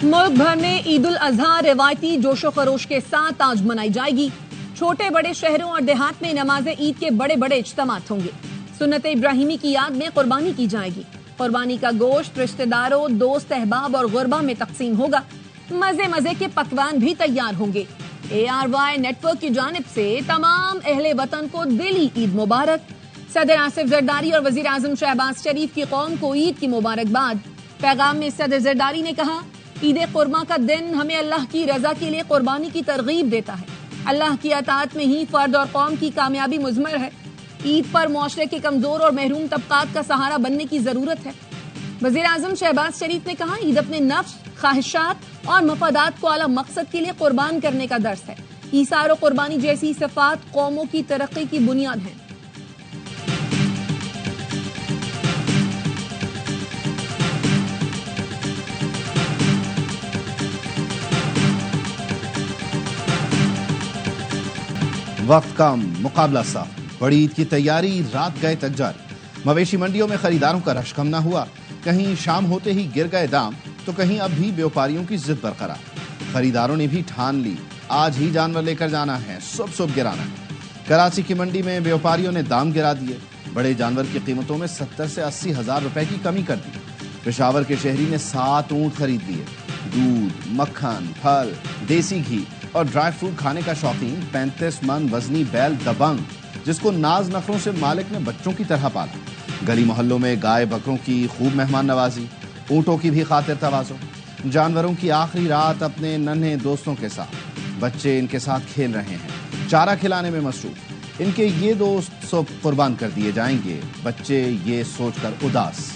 ملک بھر میں عید الاضحیٰ روایتی جوش و خروش کے ساتھ آج منائی جائے گی۔ چھوٹے بڑے شہروں اور دیہات میں نماز عید کے بڑے بڑے اجتماعات ہوں گے۔ سنت ابراہیمی کی یاد میں قربانی کی جائے گی۔ قربانی کا گوشت رشتہ داروں، دوست احباب اور غربا میں تقسیم ہوگا۔ مزے مزے کے پکوان بھی تیار ہوں گے۔ ARY نیٹ ورک کی جانب سے تمام اہل وطن کو دلی عید مبارک۔ صدر آصف زرداری اور وزیر اعظم شہباز شریف کی قوم کو عید کی مبارکباد۔ پیغام میں صدر زرداری نے کہا، عید قرباں کا دن ہمیں اللہ کی رضا کے لیے قربانی کی ترغیب دیتا ہے۔ اللہ کی اطاعت میں ہی فرد اور قوم کی کامیابی مضمر ہے۔ عید پر معاشرے کے کمزور اور محروم طبقات کا سہارا بننے کی ضرورت ہے۔ وزیر اعظم شہباز شریف نے کہا، عید اپنے نفس، خواہشات اور مفادات کو اعلیٰ مقصد کے لیے قربان کرنے کا درس ہے۔ ایثار و قربانی جیسی صفات قوموں کی ترقی کی بنیاد ہیں۔ وقت کم، مقابلہ صاف، بڑی عید کی تیاری رات گئے تک جاری۔ مویشی منڈیوں میں خریداروں کا رش کم نہ ہوا، کہیں شام ہوتے ہی گر گئے دام تو کہیں اب بھی بیوپاریوں کی ضد برقرار۔ خریداروں نے بھی ٹھان لی، آج ہی جانور لے کر جانا ہے، صبح گرانا ہے۔ کراچی کی منڈی میں بیوپاریوں نے دام گرا دیے، بڑے جانور کی قیمتوں میں 70 سے 80 ہزار روپے کی کمی کر دی۔ پشاور کے شہری نے 7 اونٹ خرید لیے۔ دودھ، مکھن، پھل، دیسی گھی اور ڈرائی فروٹ کھانے کا شوقین 35 من وزنی بیل دبنگ، جس کو ناز نخروں سے مالک نے بچوں کی طرح پالا۔ گلی محلوں میں گائے بکروں کی خوب مہمان نوازی، اونٹوں کی بھی خاطر تواضع۔ جانوروں کی آخری رات اپنے ننھے دوستوں کے ساتھ، بچے ان کے ساتھ کھیل رہے ہیں، چارہ کھلانے میں مصروف۔ ان کے یہ دوست صبح قربان کر دیے جائیں گے، بچے یہ سوچ کر اداس۔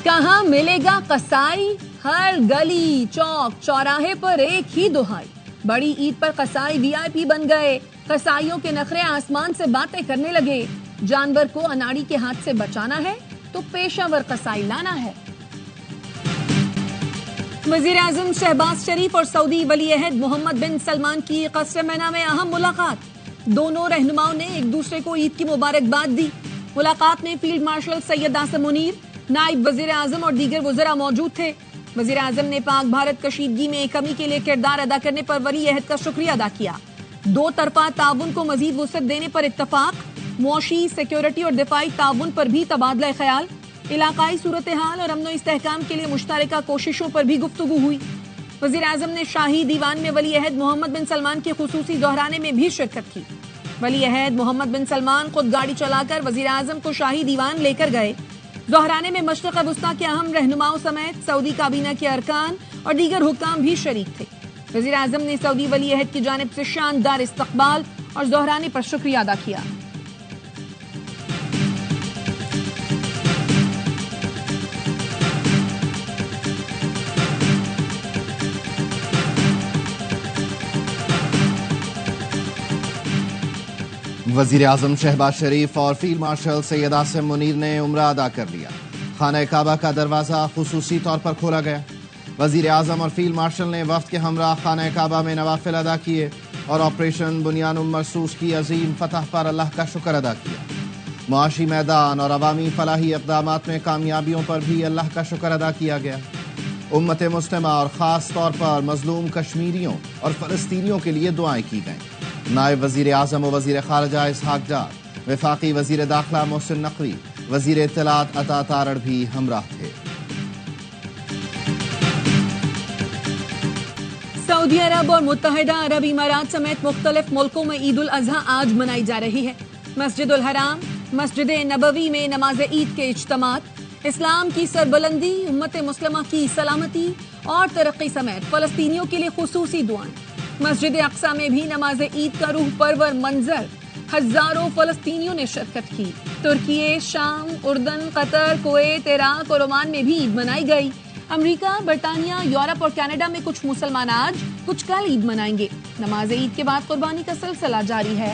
کہاں ملے گا قصائی؟ ہر گلی چوک چوراہے پر ایک ہی دہائی۔ بڑی عید پر قصائی VIP بن گئے۔ قصائیوں کے نخرے آسمان سے باتیں کرنے لگے۔ جانور کو اناڑی کے ہاتھ سے بچانا ہے تو پیشہ ور قصائی لانا ہے۔ وزیر اعظم شہباز شریف اور سعودی ولی عہد محمد بن سلمان کی قصر مینا میں اہم ملاقات۔ دونوں رہنماؤں نے ایک دوسرے کو عید کی مبارکباد دی۔ ملاقات میں فیلڈ مارشل سید آصم منیر، نائب وزیر اعظم اور دیگر وزراء موجود تھے۔ وزیر اعظم نے پاک بھارت کشیدگی میں کمی کے لیے کردار ادا کرنے پر ولی عہد کا شکریہ ادا کیا۔ دو طرفہ تعاون کو مزید وسعت دینے پر اتفاق، معاشی، سیکیورٹی اور دفاعی تعاون پر بھی تبادلہ خیال، علاقائی صورتحال اور امن و استحکام کے لیے مشترکہ کوششوں پر بھی گفتگو ہوئی۔ وزیر اعظم نے شاہی دیوان میں ولی عہد محمد بن سلمان کے خصوصی دہرانے میں بھی شرکت کی۔ ولی عہد محمد بن سلمان خود گاڑی چلا کر وزیر اعظم کو شاہی دیوان لے کر گئے۔ دہرانے میں مشرق وسطیٰ کے اہم رہنماؤں سمیت سعودی کابینہ کے ارکان اور دیگر حکام بھی شریک تھے۔ وزیر اعظم نے سعودی ولی عہد کی جانب سے شاندار استقبال اور دہرانے پر شکریہ ادا کیا۔ وزیر اعظم شہباز شریف اور فیلڈ مارشل سید آصم منیر نے عمرہ ادا کر لیا۔ خانہ کعبہ کا دروازہ خصوصی طور پر کھولا گیا۔ وزیر اعظم اور فیلڈ مارشل نے وفد کے ہمراہ خانہ کعبہ میں نوافل ادا کیے اور آپریشن بنیان مرصوص کی عظیم فتح پر اللہ کا شکر ادا کیا۔ معاشی میدان اور عوامی فلاحی اقدامات میں کامیابیوں پر بھی اللہ کا شکر ادا کیا گیا۔ امت مسلمہ اور خاص طور پر مظلوم کشمیریوں اور فلسطینیوں کے لیے دعائیں کی گئیں۔ نائب وزیر اعظم و وزیر خارجہ اسحاق ڈار، وفاقی وزیر داخلہ محسن نقوی، وزیر اطلاعات عطا تارڑ بھی ہمراہ تھے۔ سعودی عرب اور متحدہ عرب امارات سمیت مختلف ملکوں میں عید الاضحیٰ آج منائی جا رہی ہے۔ مسجد الحرام، مسجد نبوی میں نماز عید کے اجتماعات، اسلام کی سربلندی، امت مسلمہ کی سلامتی اور ترقی سمیت فلسطینیوں کے لیے خصوصی دعائیں۔ مسجد اقصیٰ میں بھی نماز عید کا روح پرور منظر، ہزاروں فلسطینیوں نے شرکت کی۔ ترکی، شام، اردن، قطر، کویت، عراق اور عمان میں بھی عید منائی گئی۔ امریکہ، برطانیہ، یورپ اور کینیڈا میں کچھ مسلمان آج، کچھ کل عید منائیں گے۔ نماز عید کے بعد قربانی کا سلسلہ جاری ہے۔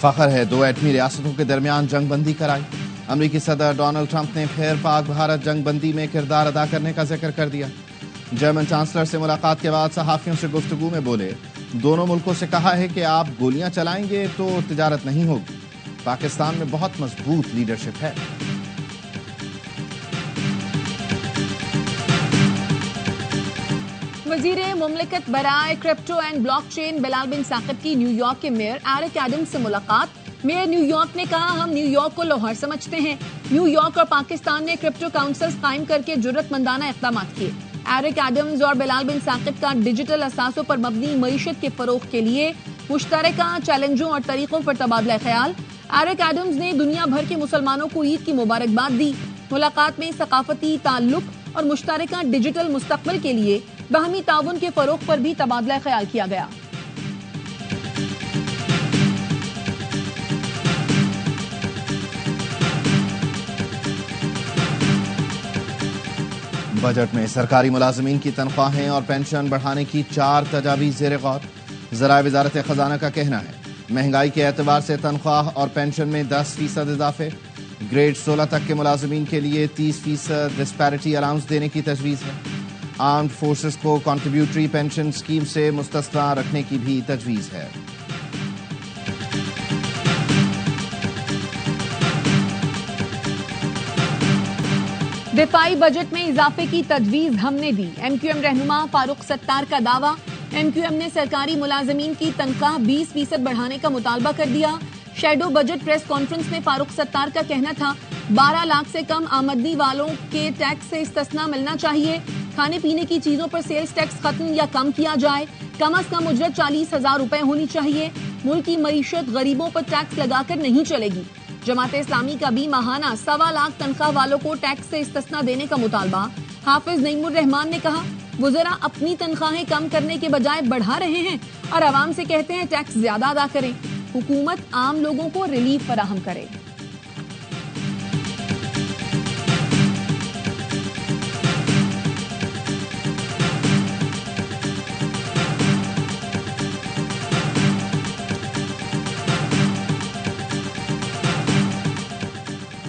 فخر ہے 2 ایٹمی ریاستوں کے درمیان جنگ بندی کرائی. امریکی صدر ڈونلڈ ٹرمپ نے پھر پاک بھارت جنگ بندی میں کردار ادا کرنے کا ذکر کر دیا. جرمن چانسلر سے ملاقات کے بعد صحافیوں سے گفتگو میں بولے دونوں ملکوں سے کہا ہے کہ آپ گولیاں چلائیں گے تو تجارت نہیں ہوگی. پاکستان میں بہت مضبوط لیڈرشپ ہے. وزیر مملکت برائے کرپٹو اینڈ بلاک چین بلال بن ثاقب کی نیو یارک کے میئر ایرک ایڈمز سے ملاقات. میئر نیو یارک نے کہا ہم نیو یارک کو لاہور سمجھتے ہیں. نیو یارک اور پاکستان نے کرپٹو کاؤنسلز قائم کر کے جرأت مندانہ اقدامات کیے. ایرک ایڈمز اور بلال بن ثاقب کا ڈیجیٹل اثاثوں پر مبنی معیشت کے فروغ کے لیے مشترکہ چیلنجوں اور طریقوں پر تبادلہ خیال. ایرک ایڈمز نے دنیا بھر کے مسلمانوں کو عید کی مبارکباد دی. ملاقات میں ثقافتی تعلق اور مشترکہ ڈیجیٹل مستقبل کے لیے باہمی تعاون کے فروغ پر بھی تبادلہ خیال کیا گیا. بجٹ میں سرکاری ملازمین کی تنخواہیں اور پینشن بڑھانے کی 4 تجاویز زیر غور. ذرائع وزارت خزانہ کا کہنا ہے مہنگائی کے اعتبار سے تنخواہ اور پینشن میں 10% اضافے. گریڈ 16 تک کے ملازمین کے لیے 30% ڈسپیرٹی الاؤنس دینے کی تجویز ہے. آرمڈ فورسز کو کنٹریبیوٹری پینشن اسکیم سے مستثنی رکھنے کی بھی تجویز ہے. دفاعی بجٹ میں اضافے کی تجویز ہم نے دی. ایم کیو ایم رہنما فاروق ستار کا دعویٰ. ایم کیو ایم نے سرکاری ملازمین کی تنخواہ 20% بڑھانے کا مطالبہ کر دیا. شیڈو بجٹ پریس کانفرنس میں فاروق ستار کا کہنا تھا 12 لاکھ سے کم آمدنی والوں کے ٹیکس سے استثنا ملنا چاہیے. کھانے پینے کی چیزوں پر سیلز ٹیکس ختم یا کم کیا جائے. کم از کم اجرت 40,000 روپے ہونی چاہیے. ملک کی معیشت غریبوں پر ٹیکس لگا کر نہیں چلے گی. جماعت اسلامی کا بھی ماہانہ 1.25 لاکھ تنخواہ والوں کو ٹیکس سے استثنا دینے کا مطالبہ. حافظ نعیم الرحمان نے کہا وزراء اپنی تنخواہیں کم کرنے کے بجائے بڑھا رہے ہیں اور عوام سے کہتے ہیں ٹیکس زیادہ ادا کریں. حکومت عام لوگوں کو ریلیف فراہم کرے.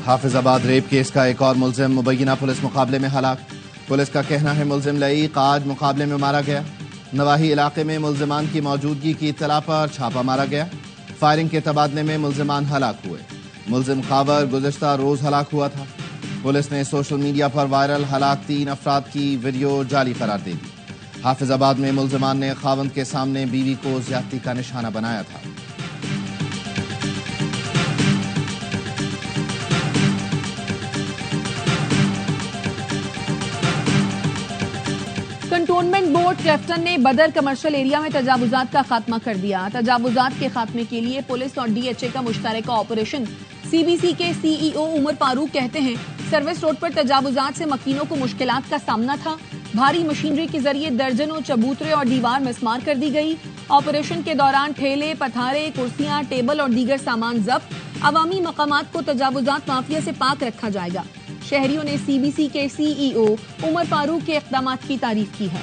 حافظ آباد ریپ کیس کا ایک اور ملزم مبینہ پولیس مقابلے میں ہلاک. پولیس کا کہنا ہے ملزم لعیق آج مقابلے میں مارا گیا. نواحی علاقے میں ملزمان کی موجودگی کی اطلاع پر چھاپا مارا گیا. فائرنگ کے تبادلے میں ملزمان ہلاک ہوئے. ملزم خاور گزشتہ روز ہلاک ہوا تھا. پولیس نے سوشل میڈیا پر وائرل ہلاک 3 افراد کی ویڈیو جعلی قرار دے دی. حافظ آباد میں ملزمان نے خاوند کے سامنے بیوی کو زیادتی کا نشانہ بنایا تھا. کنٹونمنٹ بورڈ کلیفٹن نے بدر کمرشل ایریا میں تجاوزات کا خاتمہ کر دیا. تجاوزات کے خاتمے کے لیے پولیس اور ڈی ایچ اے کا مشترکہ آپریشن. سی بی سی کے سی ای او عمر فاروق کہتے ہیں سروس روڈ پر تجاوزات سے مکینوں کو مشکلات کا سامنا تھا. بھاری مشینری کے ذریعے درجنوں چبوترے اور دیوار مسمار کر دی گئی. آپریشن کے دوران ٹھیلے پتھارے کرسیاں ٹیبل اور دیگر سامان ضبط. عوامی مقامات کو تجاوزات مافیا سے پاک رکھا جائے گا. شہریوں نے سی بی سی کے سی ای او عمر فاروق کے اقدامات کی تعریف کی ہے.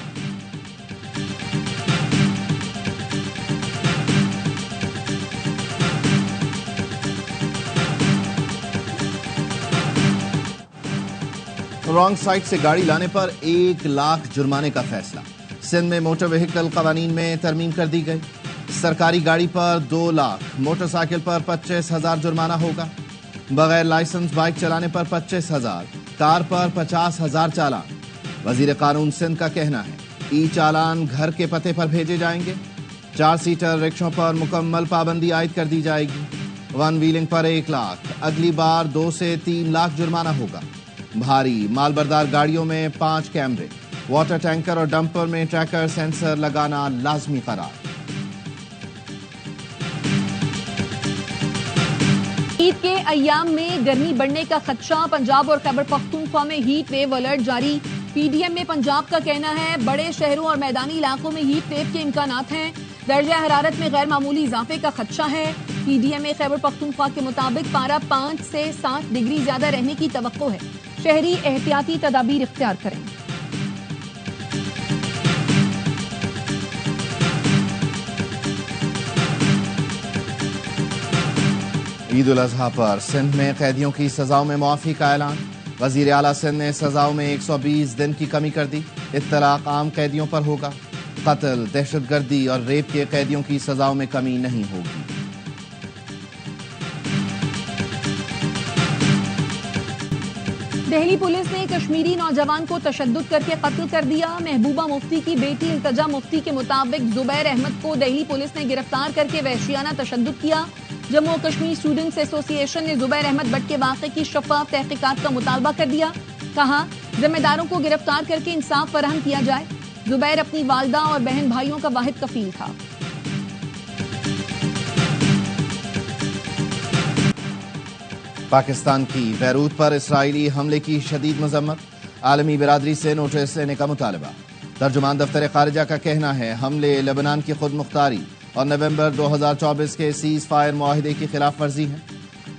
رانگ سائٹ سے گاڑی لانے پر 1 لاکھ جرمانے کا فیصلہ. سندھ میں موٹر وہیکل قوانین میں ترمیم کر دی گئی. سرکاری گاڑی پر 2 لاکھ، موٹر سائیکل پر 25,000 جرمانہ ہوگا. بغیر لائسنس بائک چلانے پر 25,000، کار پر 50,000 چالان. وزیر قانون سندھ کا کہنا ہے ای چالان گھر کے پتے پر بھیجے جائیں گے. 4 سیٹر رکشوں پر مکمل پابندی عائد کر دی جائے گی. 1 ویلنگ پر 1 لاکھ، اگلی بار 2 سے 3 لاکھ جرمانہ ہوگا. بھاری مال بردار گاڑیوں میں 5 کیمرے، واٹر ٹینکر اور ڈمپر میں ٹریکر سینسر لگانا لازمی قرار. عید کے ایام میں گرمی بڑھنے کا خدشہ. پنجاب اور خیبر پختونخوا میں ہیٹ ویو الرٹ جاری. پی ڈی ایم میں پنجاب کا کہنا ہے بڑے شہروں اور میدانی علاقوں میں ہیٹ ویو کے امکانات ہیں. درجہ حرارت میں غیر معمولی اضافے کا خدشہ ہے. پی ڈی ایم میں خیبر پختونخوا کے مطابق پارہ 5 سے 7 ڈگری زیادہ رہنے کی توقع ہے. شہری احتیاطی تدابیر اختیار کریں. عید الاضحیٰ پر سندھ میں قیدیوں کی سزاؤں میں معافی کا اعلان. وزیر اعلیٰ سندھ نے سزاؤں میں 120 دن کی کمی کر دی. اطلاق عام قیدیوں پر ہوگا. قتل، دہشت گردی اور ریپ کے قیدیوں کی سزاؤں میں کمی نہیں ہوگی. دہلی پولیس نے کشمیری نوجوان کو تشدد کر کے قتل کر دیا. محبوبہ مفتی کی بیٹی التجا مفتی کے مطابق زبیر احمد کو دہلی پولیس نے گرفتار کر کے وحشیانہ تشدد کیا. جموں و کشمیر اسٹوڈنٹس ایسوسی ایشن نے زبیر احمد بٹ کے واقعے کی شفاف تحقیقات کا مطالبہ کر دیا. کہا ذمہ داروں کو گرفتار کر کے انصاف فراہم کیا جائے. زبیر اپنی والدہ اور بہن بھائیوں کا واحد کفیل تھا. پاکستان کی بیروت پر اسرائیلی حملے کی شدید مذمت. عالمی برادری سے نوٹس لینے کا مطالبہ. ترجمان دفتر خارجہ کا کہنا ہے حملے لبنان کی خود مختاری اور نومبر 2024 کے سیز فائر معاہدے کی خلاف ورزی ہیں.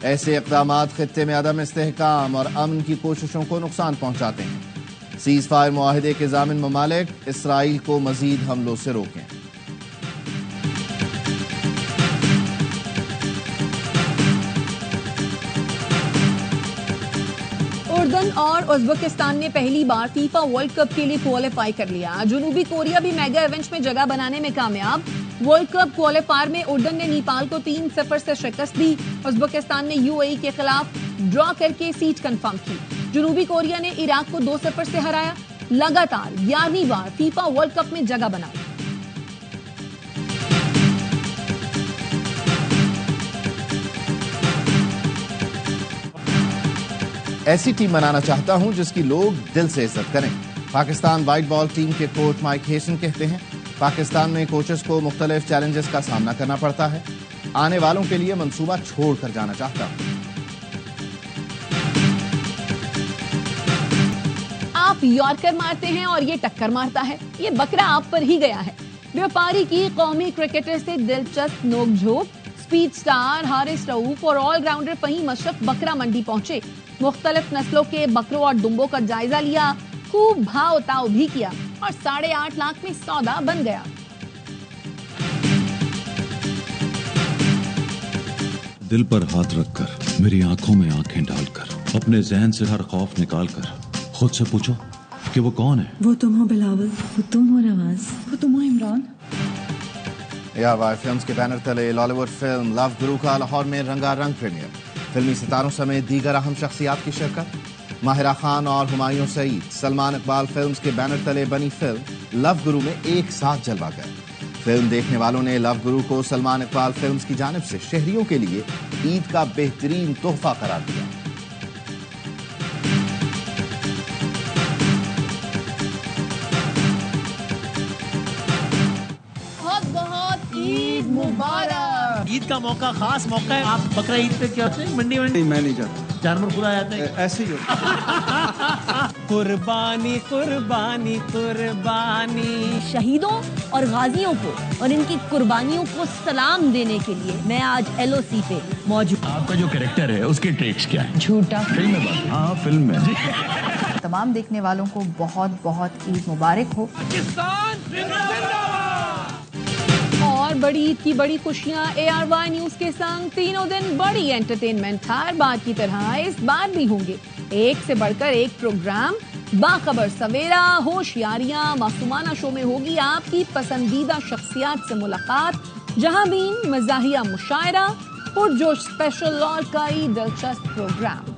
ایسے اقدامات خطے میں عدم استحکام اور امن کی کوششوں کو نقصان پہنچاتے ہیں. سیز فائر معاہدے کے ضامن ممالک اسرائیل کو مزید حملوں سے روکیں. اردن اور ازبکستان نے پہلی بار فیفا ورلڈ کپ کے لیے کوالیفائی کر لیا. جنوبی کوریا بھی میگا ایونٹ میں جگہ بنانے میں کامیاب. ورلڈ کپ کوالیفائر میں اردن نے نیپال کو 3-0 سے شکست دی. ازبکستان نے UAE کے خلاف ڈرا کر کے سیٹ کنفرم کی. جنوبی کوریا نے عراق کو 2-0 سے ہرایا. لگاتار 11ویں بار فیفا ورلڈ کپ میں جگہ بنائی. ایسی ٹیم بنانا چاہتا ہوں جس کی لوگ دل سے عزت کریں. پاکستان وائٹ بال ٹیم کے کوچ مائک ہیسن کہتے ہیں پاکستان میں کوچز کو مختلف چیلنجز کا سامنا کرنا پڑتا ہے. آنے والوں کے لیے منصوبہ چھوڑ کر جانا چاہتا ہوں. آپ یارکر مارتے ہیں اور یہ ٹکر مارتا ہے. یہ بکرا آپ پر ہی گیا ہے. بیوپاری کی قومی کرکٹر سے دلچسپ نوک جھوک. اسپیڈ سٹار حارث رؤوف اور آل راؤنڈر فہیم اشرف بکرا منڈی پہنچے. مختلف نسلوں کے بکروں اور ڈمبوں کا جائزہ لیا. خوب بھاؤ تاؤ بھی کیا اور 8.5 لاکھ میں سودا بن گیا. دل پر ہاتھ رکھ کر میری آنکھوں میں آنکھیں ڈال کر اپنے ذہن سے ہر خوف نکال کر خود سے پوچھو کہ وہ کون ہے. وہ تم ہو بلاول، وہ تم ہو نواز، وہ تم ہو عمران. ARY فلمز کے بینر تلے لالی ووڈ فلم لو گرو کا لاہور میں رنگا رنگ پریمیئر. فلمی ستاروں سمیت دیگر اہم شخصیات کی شرکت. ماہرہ خان اور ہمایوں سعید سلمان اقبال فلمز کے بینر تلے بنی فلم لو گرو میں ایک ساتھ جلوہ گر. فلم دیکھنے والوں نے لو گرو کو سلمان اقبال فلمز کی جانب سے شہریوں کے لیے عید کا بہترین تحفہ قرار دیا. عید مبارک. عید کا موقع خاص موقع ہے. آپ بقرہ عید پہ کیا ہوتے ہیں منڈی میں؟ میں نہیں جاتا. جانور خدا جاتے ہیں ایسے ہی ہوتا. قربانی قربانی قربانی. شہیدوں اور غازیوں کو اور ان کی قربانیوں کو سلام دینے کے لیے میں آج LOC پہ موجود. آپ کا جو کریکٹر ہے اس کے ٹریٹس کیا ہے؟ جھوٹا. فلم میں بات. ہاں فلم میں. تمام دیکھنے والوں کو بہت بہت عید مبارک ہو. اور بڑی عید کی بڑی خوشیاں ARY نیوز کے سنگ. تینوں دن بڑی انٹرٹینمنٹ ہر بار کی طرح اس بار بھی ہوں گے. ایک سے بڑھ کر ایک پروگرام. باخبر سویرا، ہوشیاریاں، معصومانہ شو میں ہوگی آپ کی پسندیدہ شخصیات سے ملاقات. جہاں بین مزاحیہ مشاعرہ، پرجوش اسپیشل اور کئی دلچسپ پروگرام.